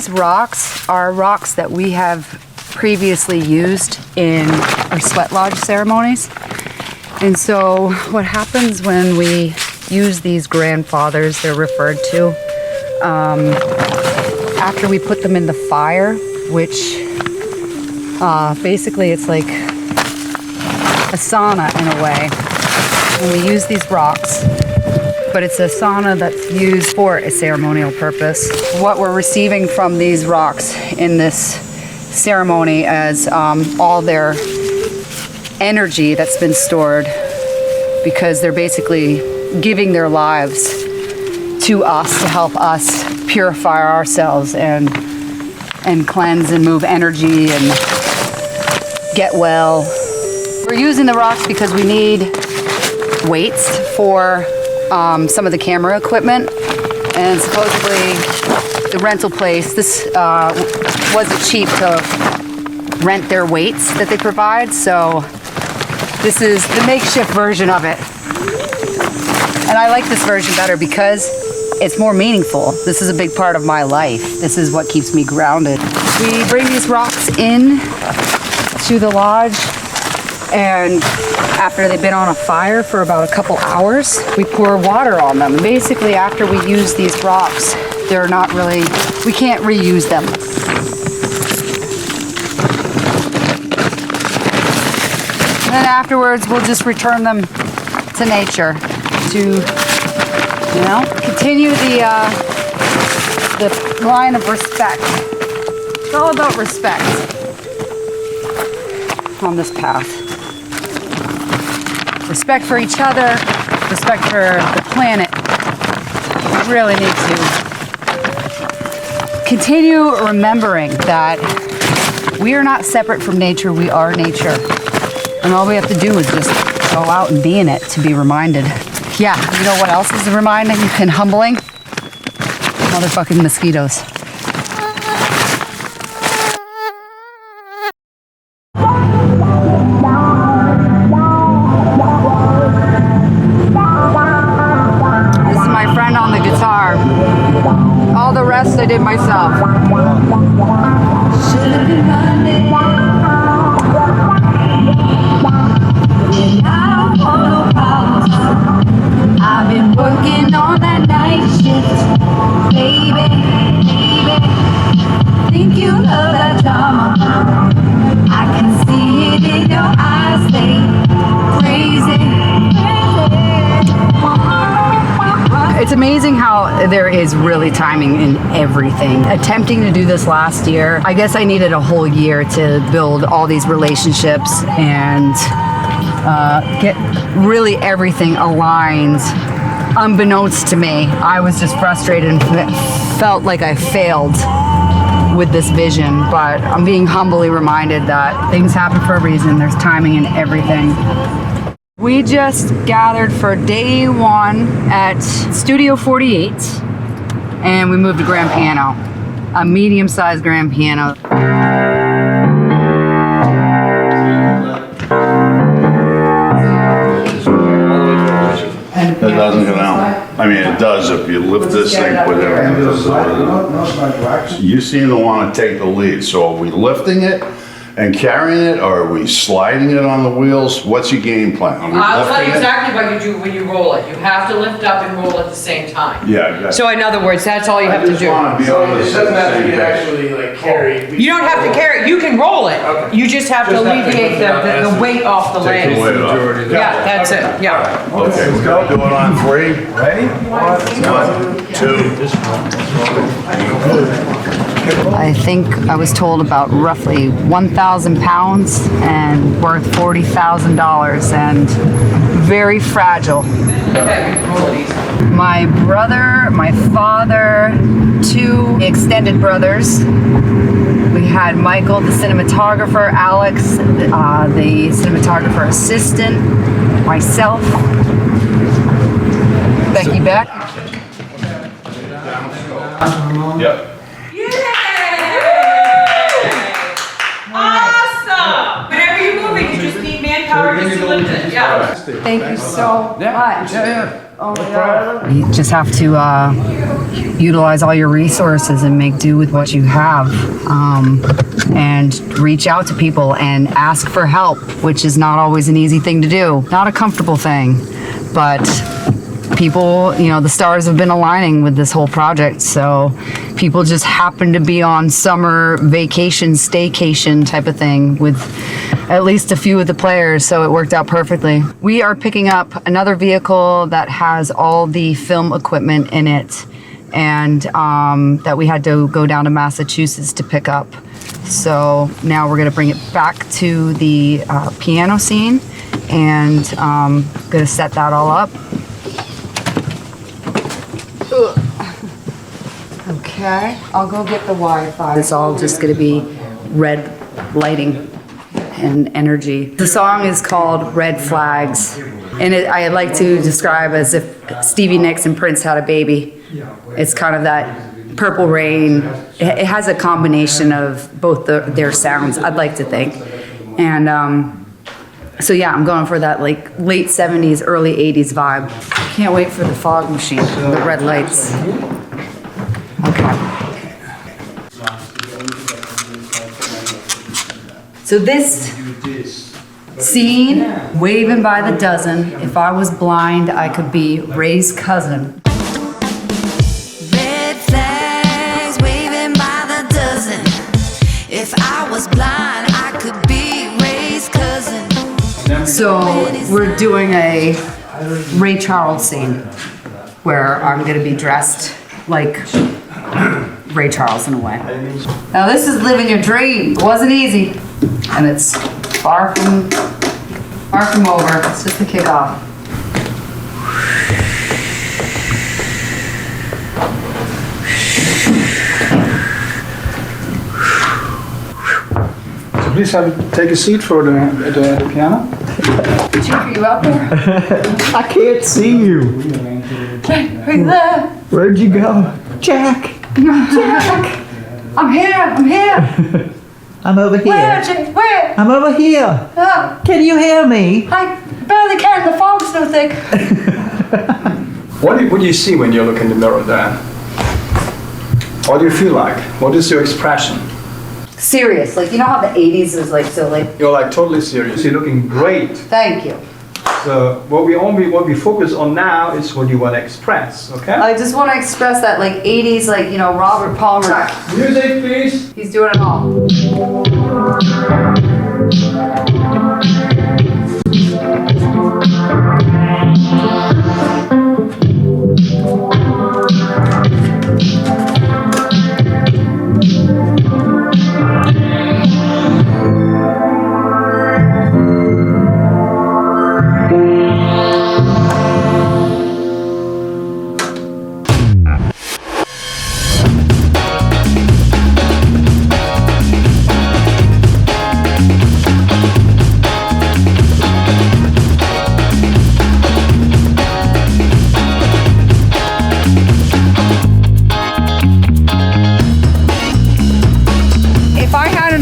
These rocks are rocks that we have previously used in our sweat lodge ceremonies. And so what happens when we use these grandfathers, they're referred to, after we put them in the fire, which basically it's like a sauna in a way. When we use these rocks, but it's a sauna that's used for a ceremonial purpose. What we're receiving from these rocks in this ceremony as all their energy that's been stored, because they're basically giving their lives to us to help us purify ourselves and cleanse and move energy and get well. We're using the rocks because we need weights for some of the camera equipment, and supposedly the rental place, this wasn't cheap to rent their weights that they provide, so this is the makeshift version of it. And I like this version better because it's more meaningful. This is a big part of my life. This is what keeps me grounded. We bring these rocks in to the lodge, and after they've been on a fire for about a couple hours, we pour water on them. Basically, after we use these rocks, they're not really, we can't reuse them. And then afterwards, we'll just return them to nature to, you know, continue the line of respect. It's all about respect on this path. Respect for each other, respect for the planet. We really need to continue remembering that we are not separate from nature, we are nature. And all we have to do is just go out and be in it to be reminded. Yeah, you know what else is reminding and humbling? Motherfucking mosquitoes. All the rest I did myself. I've been working on that night shift, baby, baby. Think you love that drama. I can see it in your eyes, they crazy, It's amazing how there is really timing in everything. Attempting to do this last year, I guess I needed a whole year to build all these relationships and get really everything aligned. Unbeknownst to me, I was just frustrated and felt like I failed with this vision, but I'm being humbly reminded that things happen for a reason. There's timing in everything. We just gathered for day one at Studio 48, and we moved a grand piano, a medium-sized grand piano. It doesn't go down. I mean, it does if you lift this thing, put everything. You seem to want to take the lead, so are we lifting it and carrying it, or are we sliding it on the wheels? What's your game plan? I'll tell you exactly what you do when you roll it. You have to lift up and roll at the same time. Yeah. So in other words, that's all you have to do. I just want to be on the It doesn't have to same be page. actually like carried. You don't have to carry it. You can roll it. Okay. You just have to Just have to alleviate lift it up the as weight off the Take the legs. weight off. Yeah, that's it. Yeah. Okay, we're gonna do it on three. Ready? 1, 2. I think I was told about roughly 1,000 pounds and worth $40,000 and very fragile. My brother, my father, 2 extended brothers. We had Michael, the cinematographer, Alex, the cinematographer assistant, myself, Becky Beck. Yep. Awesome! Whenever you're moving, you just need manpower just to lift it. Yeah. Thank you so much. You just have to utilize all your resources and make do with what you have, and reach out to people and ask for help, which is not always an easy thing to do. Not a comfortable thing, but people, you know, the stars have been aligning with this whole project, so people just happen to be on summer vacation, staycation type of thing with at least a few of the players, so it worked out perfectly. We are picking up another vehicle that has all the film equipment in it, and that we had to go down to Massachusetts to pick up. So now we're gonna bring it back to the piano scene, and gonna set that all up. Okay, I'll go get the Wi-Fi. It's all just gonna be red lighting and energy. The song is called Red Flags, and I like to describe as if Stevie Nicks and Prince had a baby. It's kind of that Purple Rain. It has a combination of both their sounds, I'd like to think. And so yeah, I'm going for that like late 70s, early 80s vibe. Can't wait for the fog machine, the red lights. Okay. So this scene, waving by the dozen. If I was blind, I could be Ray's cousin. Red flags waving by the dozen. If I was blind, I could be Ray's cousin. So we're doing a Ray Charles scene where I'm gonna be dressed like Ray Charles in a way. Now this is living your dream. It wasn't easy, and it's far from over. It's just the kickoff. Please take a seat for the piano. Chief, are you out there? I can't see you. Are you there? Where'd you go? Jack! Jack! I'm here! I'm over here. Where, Jack? Where? I'm over here. Oh, Can you hear me? I barely can. The fog's so thick. What do you see when you look in the mirror there? What do you feel like? What is your expression? Serious. Like, you know how the 80s is like so like... You're like totally serious. You're looking great. Thank you. So what we focus on now is what you want to express, okay? I just want to express that like 80s, like, you know, Robert Palmer. Music, please. He's doing it all.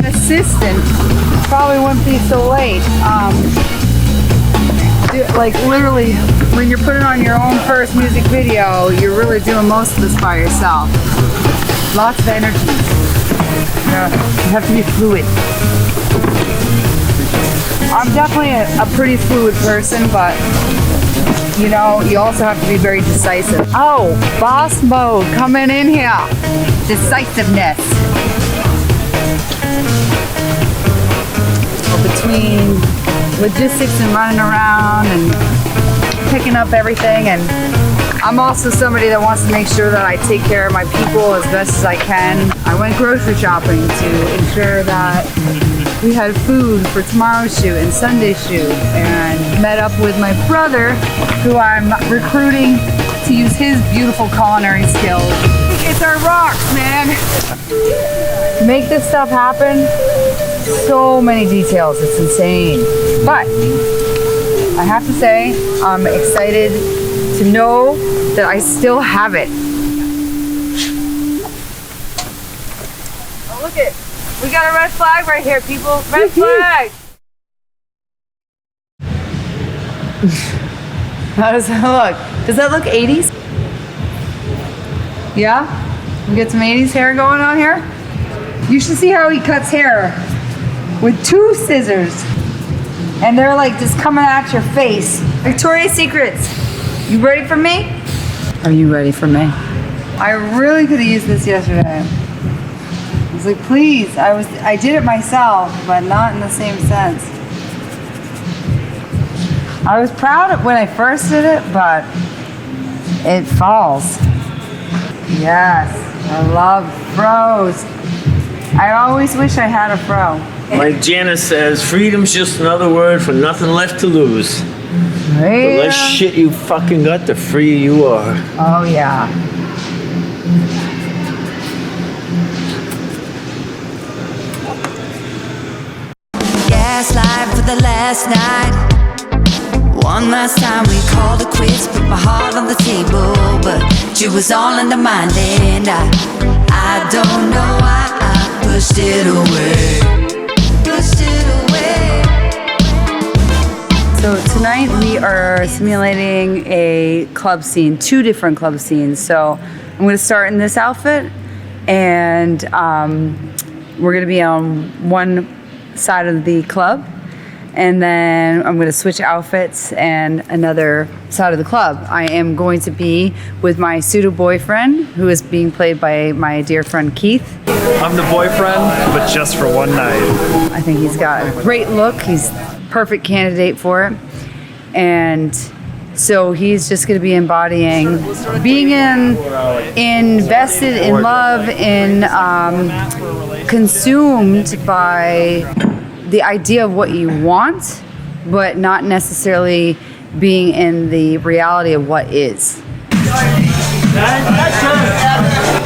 Assistant, probably wouldn't be so late. Like literally, when you're putting on your own first music video, you're really doing most of this by yourself. Lots of energy. You have to be fluid. I'm definitely a pretty fluid person, but you know, you also have to be very decisive. Oh, boss mode coming in here. Decisiveness. Between logistics and running around and picking up everything, and I'm also somebody that wants to make sure that I take care of my people as best as I can. I went grocery shopping to ensure that we had food for tomorrow's shoot and Sunday's shoot, and met up with my brother, who I'm recruiting to use his beautiful culinary skills. It's our rocks, man. To make this stuff happen, so many details, it's insane. But I have to say, I'm excited to know that I still have it. Oh, look it. We got a red flag right here, people. Red flag. How does that look? Does that look 80s? Yeah? We get some 80s hair going on here? You should see how he cuts hair with 2 scissors. And they're like just coming at your face. Victoria's Secrets, you ready for me? Are you ready for me? I really could have used this yesterday. I was like, please, I did it myself, but not in the same sense. I was proud of when I first did it, but it falls. Yes, I love fros. I always wish I had a fro. Like Janice says, freedom's just another word for nothing left to lose. The less shit you fucking got, the freer you are. Oh yeah. Gaslight for the last night. One last time we called it quits, put my heart on the table, but she was all under my and I don't know why I pushed it away. So tonight we are simulating a club scene, 2 different club scenes. So I'm going to start in this outfit, and we're going to be on one side of the club, and then I'm going to switch outfits and another side of the club. I am going to be with my pseudo boyfriend, who is being played by my dear friend Keith. I'm the boyfriend, but just for one night. I think he's got a great look. He's perfect candidate for it. And so he's just going to be embodying being invested in love, consumed by the idea of what you want, but not necessarily being in the reality of what is.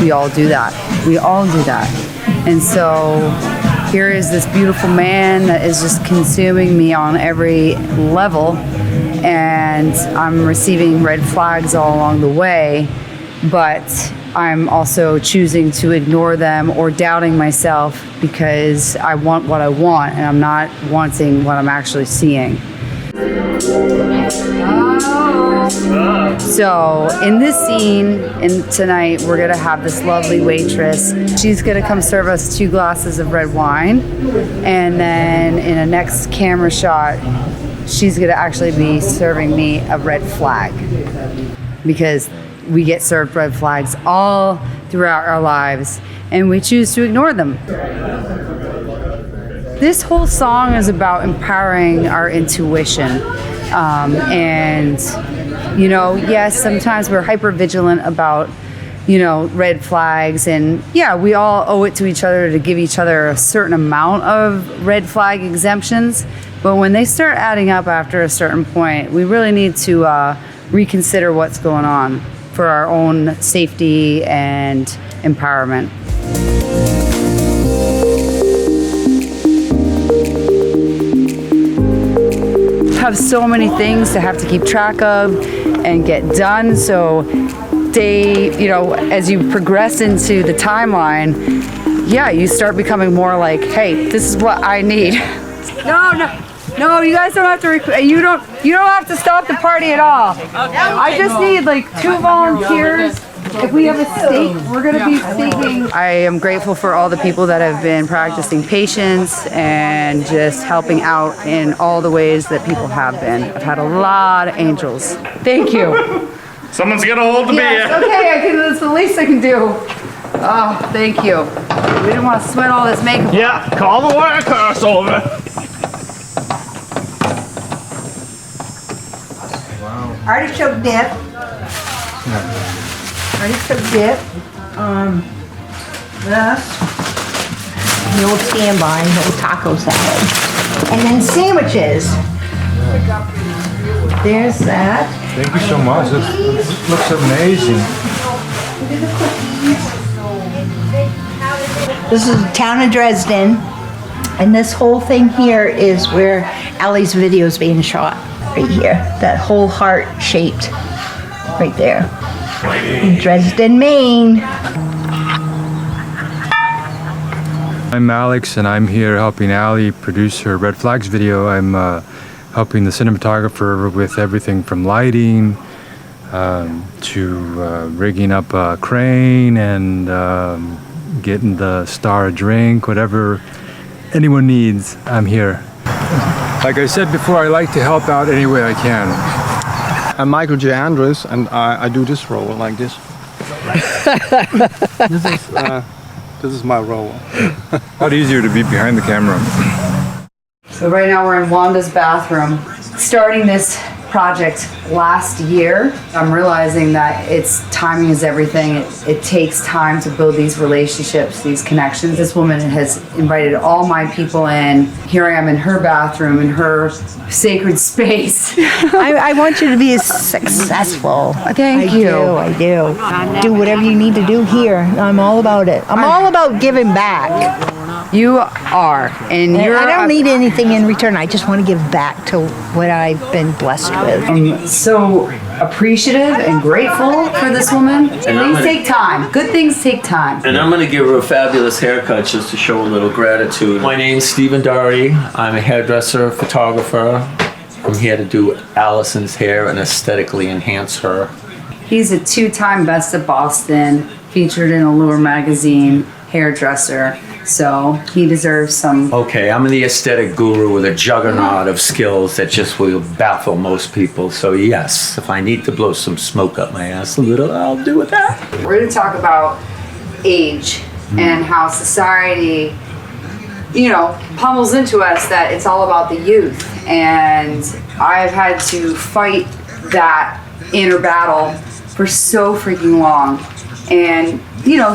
We all do that. We all do that. And so here is this beautiful man that is just consuming me on every level, and I'm receiving red flags all along the way, but I'm also choosing to ignore them or doubting myself because I want what I want and I'm not wanting what I'm actually seeing. So in this scene, tonight, we're gonna have this lovely waitress. She's gonna come serve us 2 glasses of red wine, and then in a next camera shot, she's gonna actually be serving me a red flag, because we get served red flags all throughout our lives, and we choose to ignore them. This whole song is about empowering our intuition, and you know, yes, sometimes we're hyper vigilant about, you know, red flags, and yeah, we all owe it to each other to give each other a certain amount of red flag exemptions, but when they start adding up after a certain point, we really need to reconsider what's going on for our own safety and empowerment. Have so many things to have to keep track of and get done, so they, you know, as you progress into the timeline, yeah, you start becoming more like, hey, this is what I need. No, you guys don't have to you don't have to stop the party at all. I just need like 2 volunteers. If we have a stake, we're going to be staking. I am grateful for all the people that have been practicing patience and just helping out in all the ways that people have been. I've had a lot of angels. Thank you. Someone's gonna hold the Yes, beer. okay, that's the least I can do. Oh, thank you. We didn't want to sweat all this makeup. Yeah, call the workers over. Artichoke dip. Artichoke dip. This. The old standby, the old taco salad. And then sandwiches. There's that. Thank you so much. It looks amazing. This is the town of Dresden. And this whole thing here is where Ali's video is being shot. Right here. That whole heart shaped. Right there. In Dresden, Maine. I'm Alex, and I'm here helping Ali produce her Red Flags video. I'm helping the cinematographer with everything from lighting to rigging up a crane and getting the star a drink, whatever anyone needs, I'm here. Like I said before, I like to help out any way I can. I'm Michael J. Andrews, and I do this role like this. This is my role. A lot easier to be behind the camera. So right now we're in Wanda's bathroom. Starting this project last year, I'm realizing that timing is everything. It takes time to build these relationships, these connections. This woman has invited all my people in. Here I am in her bathroom, in her sacred space. I want you to be successful. Thank you. I do. Do whatever you need to do here. I'm all about it. I'm all about giving back. You are, and you're. I don't need anything in return. I just want to give back to what I've been blessed with. I'm so appreciative and grateful for this woman. Things take time. Good things take time. And I'm gonna give her a fabulous haircut just to show a little gratitude. My name's Stephen Doherty. I'm a hairdresser, photographer. I'm here to do Allison's hair and aesthetically enhance her. He's a 2-time Best of Boston, featured in Allure magazine, hairdresser. So he deserves some. Okay, I'm the aesthetic guru with a juggernaut of skills that just will baffle most people. So yes, if I need to blow some smoke up my ass a little, I'll do with that. We're going to talk about age and how society, pummels into us that it's all about the youth. And I've had to fight that inner battle for so freaking long. And,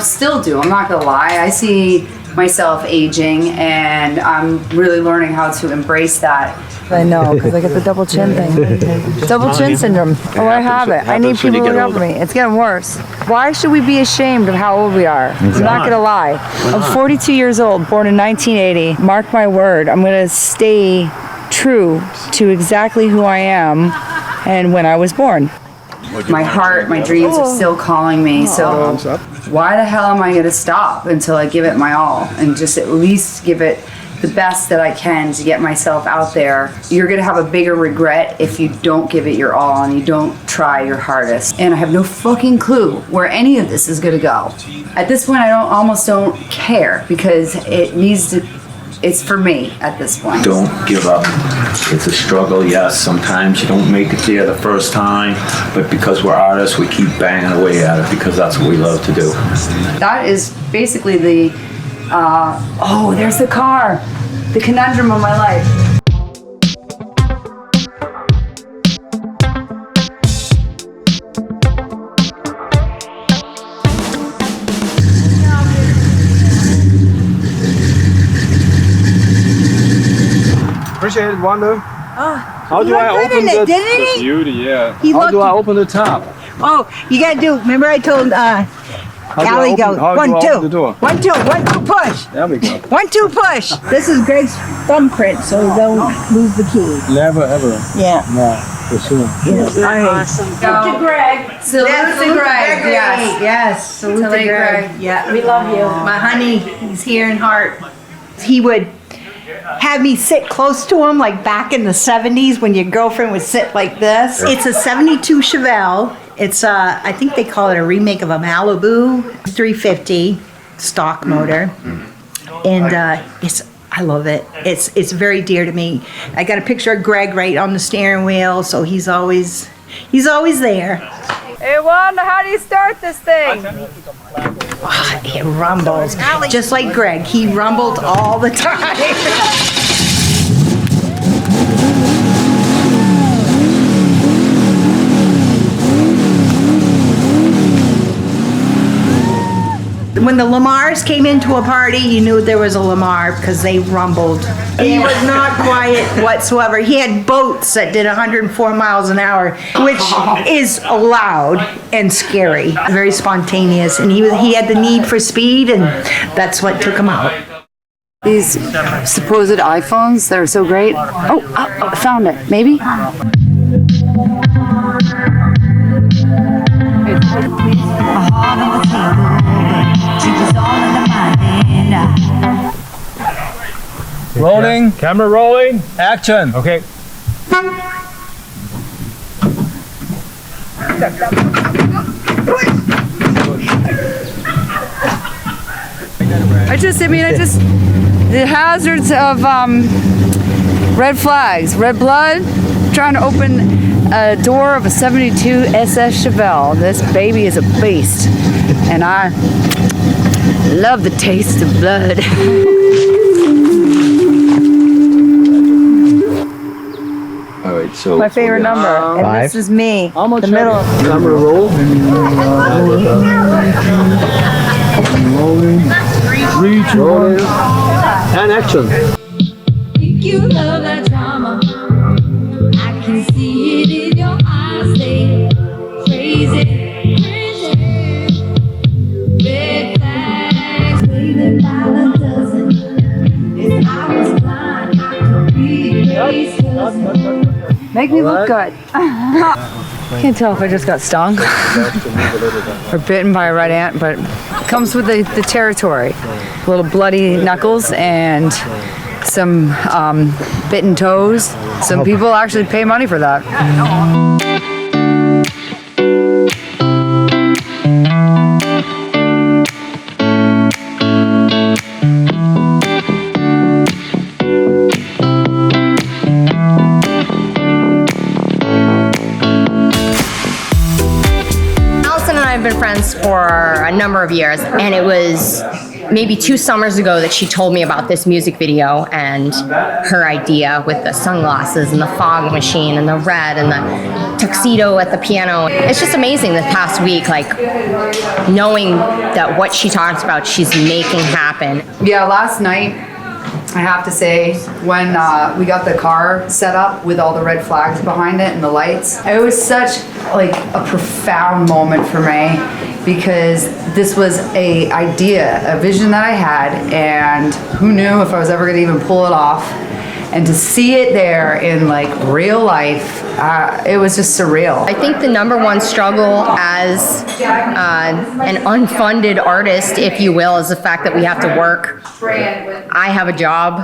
still do. I'm not going to lie. I see myself aging, and I'm really learning how to embrace that. I know, because I get the double chin thing. Double chin syndrome. Oh, I have it. I need people to look out for me. It's getting worse. Why should we be ashamed of how old we are? I'm not going to lie. I'm 42 years old, born in 1980. Mark my word, I'm going to stay true to exactly who I am and when I was born. My heart, my dreams are still calling me, so why the hell am I going to stop until I give it my all and just at least give it the best that I can to get myself out there? You're going to have a bigger regret if you don't give it your all and you don't try your hardest. And I have no fucking clue where any of this is going to go. At this point, I almost don't care because it's for me at this point. Don't give up. It's a struggle, yes. Sometimes you don't make it there the first time, but because we're artists, we keep banging away at it because that's what we love to do. That is basically there's the car. The conundrum of my life. Appreciate it, Wanda. How do I open it, the didn't he? beauty? Yeah. He How do looked- I open the top? Oh, you gotta do. Remember, I told How do I Allie, open- go how do I 1, open 2, the door? 1, 2, 1, 2, push. There we go. 1, 2, push. This is Greg's thumbprint, so don't lose the key. Never ever. Yeah. No, for sure. Yes. Awesome. To Greg. Salute to Greg. Yes. Yes. Salute to Greg. Greg. Yeah. We love you. My honey, he's here in Hart. He would have me sit close to him, like back in the 70s when your girlfriend would sit like this. It's a 72 Chevelle. It's I think they call it a remake of a Malibu 350 stock motor. And I love it. It's very dear to me. I got a picture of Greg right on the steering wheel, so he's always there. Hey, Wanda, how do you start this thing? It rumbles. Just like Greg, he rumbled all the time. When the Lamars came into a party, you knew there was a Lamar because they rumbled. He was not quiet whatsoever. He had boats that did 104 miles an hour, which is loud and scary, very spontaneous. And he had the need for speed, and that's what took him out. These supposed iPhones that are so great. Oh, I found it. Maybe? Rolling. Camera rolling. Action. Okay. The hazards of red flags, red blood, trying to open a door of a 72 SS Chevelle. This baby is a beast, and I love the taste of blood. All right, so My favorite number, and this is me, How much the middle. Number roll. Three, two, one. And action. You love that drama. I can see it in your eyes. They crazy, crazy. Red flags waving by the dozen. If I was blind, I could be faceless. Make me look good. Can't tell if I just got stung or bitten by a red ant, but it comes with the territory. A little bloody knuckles and some bitten toes. Some people actually pay money for that. I've been friends for a number of years, and it was maybe 2 summers ago that she told me about this music video and her idea with the sunglasses and the fog machine and the red and the tuxedo at the piano. It's just amazing this past week, like knowing that what she talks about, she's making happen. Yeah, last night, I have to say, when we got the car set up with all the red flags behind it and the lights, it was such like a profound moment for me, because this was a idea, a vision that I had, and who knew if I was ever gonna even pull it off. And to see it there in like real life, it was just surreal. I think the #1 struggle as an unfunded artist, if you will, is the fact that we have to work. I have a job,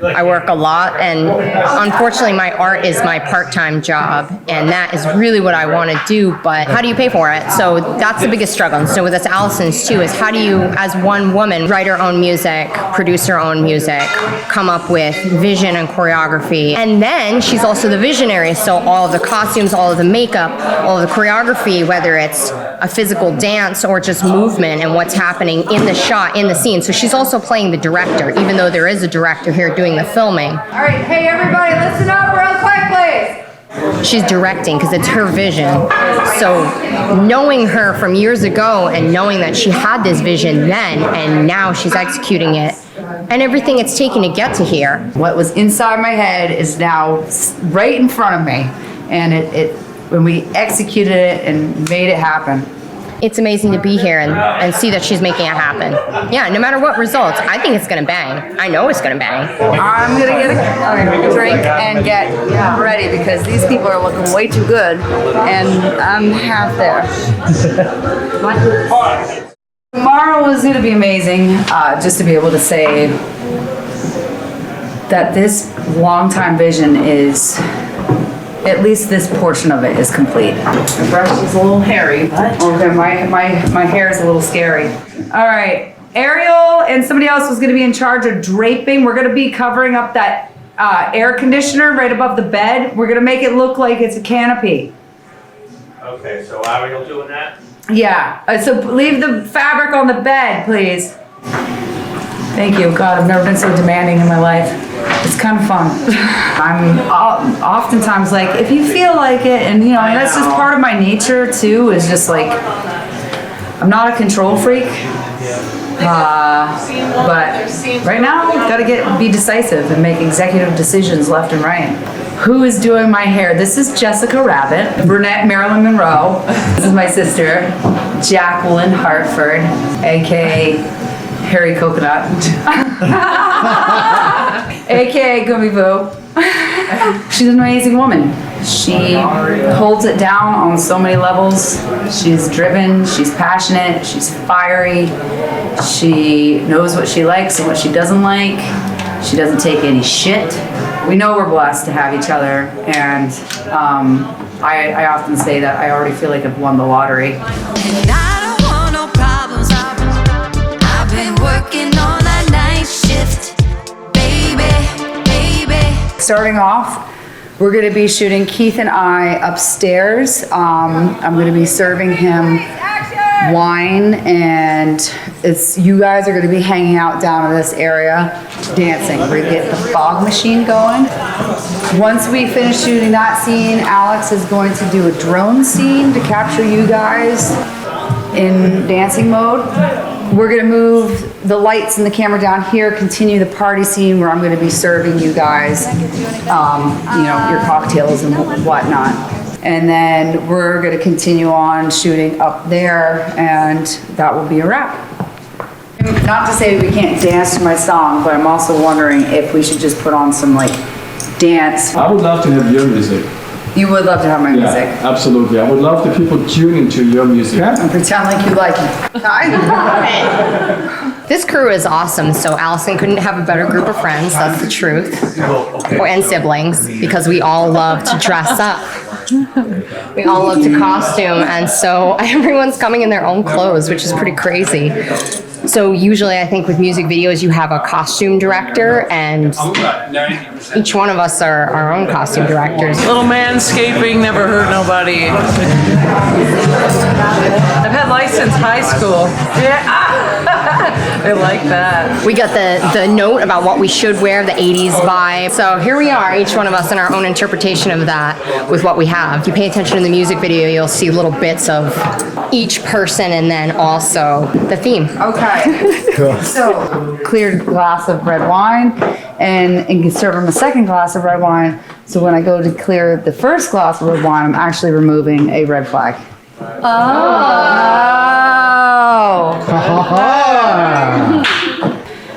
I work a lot, and unfortunately my art is my part-time job, and that is really what I want to do, but how do you pay for it? So that's the biggest struggle. And so with this Allison's too, is how do you, as one woman, write her own music, produce her own music, come up with vision and choreography. And then she's also the visionary, so all of the costumes, all of the makeup, all of the choreography, whether it's a physical dance or just movement and what's happening in the shot, in the scene. So she's also playing the director, even though there is a director here doing the filming. All right, hey everybody, listen up real quick, please. She's directing because it's her vision. So knowing her from years ago and knowing that she had this vision then and now she's executing it, and everything it's taken to get to here. What was inside my head is now right in front of me, and it when we executed it and made it happen. It's amazing to be here and see that she's making it happen. Yeah, no matter what results, I think it's gonna bang. I know it's gonna bang. I'm gonna get a drink and get ready, because these people are looking way too good, and I'm half there. Tomorrow is going to be amazing, just to be able to say that this long-time vision is, at least this portion of it is complete. The brush is a little hairy, but okay, my hair is a little scary. All right, Ariel and somebody else was going to be in charge of draping. We're going to be covering up that air conditioner right above the bed. We're going to make it look like it's a canopy. Okay, so Ariel doing that? Yeah, so leave the fabric on the bed, please. Thank you. God, I've never been so demanding in my life. It's kind of fun. I'm oftentimes like, if you feel like it, and you know, that's just part of my nature too, is just like, I'm not a control freak. But right now, gotta be decisive and make executive decisions left and right. Who is doing my hair? This is Jessica Rabbit, brunette Marilyn Monroe. This is my sister, Jacqueline Hartford, aka Harry Coconut, aka Gummy Boo. She's an amazing woman. She holds it down on so many levels. She's driven, she's passionate, she's fiery. She knows what she likes and what she doesn't like. She doesn't take any shit. We know we're blessed to have each other, and I often say that I already feel like I've won the lottery. And I don't want no problems. I've been working on that night shift, baby. Starting off, we're gonna be shooting Keith and I upstairs. I'm gonna be serving him wine, and you guys are gonna be hanging out down in this area, dancing. We're gonna get the fog machine going. Once we finish shooting that scene, Alex is going to do a drone scene to capture you guys in dancing mode. We're gonna move the lights and the camera down here, continue the party scene where I'm gonna be serving you guys, your cocktails and whatnot. And then we're gonna continue on shooting up there, and that will be a wrap. Not to say we can't dance to my song, but I'm also wondering if we should just put on some dance. I would love to have your music. You would love to have my music. Yeah, absolutely. I would love the people tune into your music. And pretend like you like me. This crew is awesome, so Allison couldn't have a better group of friends, that's the truth. And siblings, because we all love to dress up. We all love to costume, and so everyone's coming in their own clothes, which is pretty crazy. So usually I think with music videos you have a costume director, and each one of us are our own costume directors. Little manscaping never hurt nobody. I've had lice since high school. Yeah. I like that. We got the note about what we should wear, the 80s vibe. So here we are, each one of us in our own interpretation of that with what we have. If you pay attention to the music video, you'll see little bits of each person and then also the theme. Okay. So, cleared glass of red wine, and can serve him a second glass of red wine. So when I go to clear the first glass of red wine, I'm actually removing a red flag.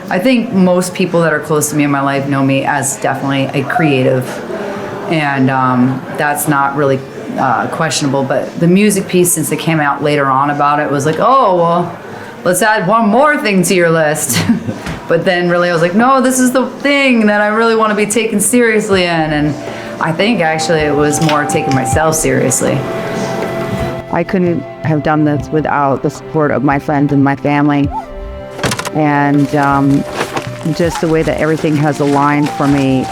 I think most people that are close to me in my life know me as definitely a creative, and that's not really questionable. But the music piece, since it came out later on about it, was like, oh, well, let's add one more thing to your list. But then really I was like, no, this is the thing that I really want to be taken seriously in. And I think actually it was more taking myself seriously. I couldn't have done this without the support of my friends and my family. And just the way that everything has aligned for me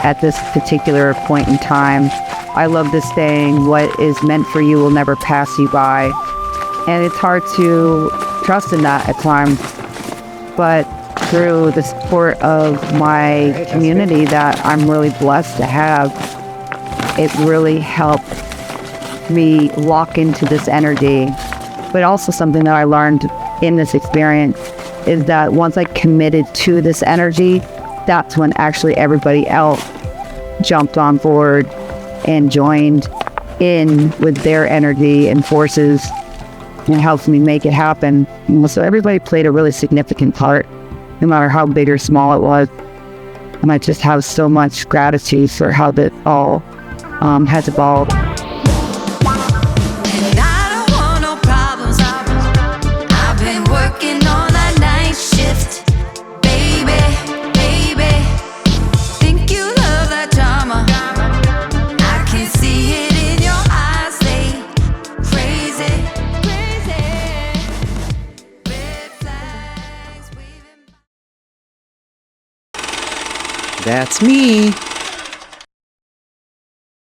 at this particular point in time. I love this saying, what is meant for you will never pass you by. And it's hard to trust in that at times. But through the support of my community that I'm really blessed to have, it really helped me lock into this energy. But also something that I learned in this experience is that once I committed to this energy, that's when actually everybody else jumped on board and joined in with their energy and forces and helped me make it happen. So everybody played a really significant part, no matter how big or small it was. And I just have so much gratitude for how that all has evolved. And I don't want no problems. I've been working on that night shift, baby. Think you love that drama. I can see it in your eyes. They crazy. Red flags waving. That's me.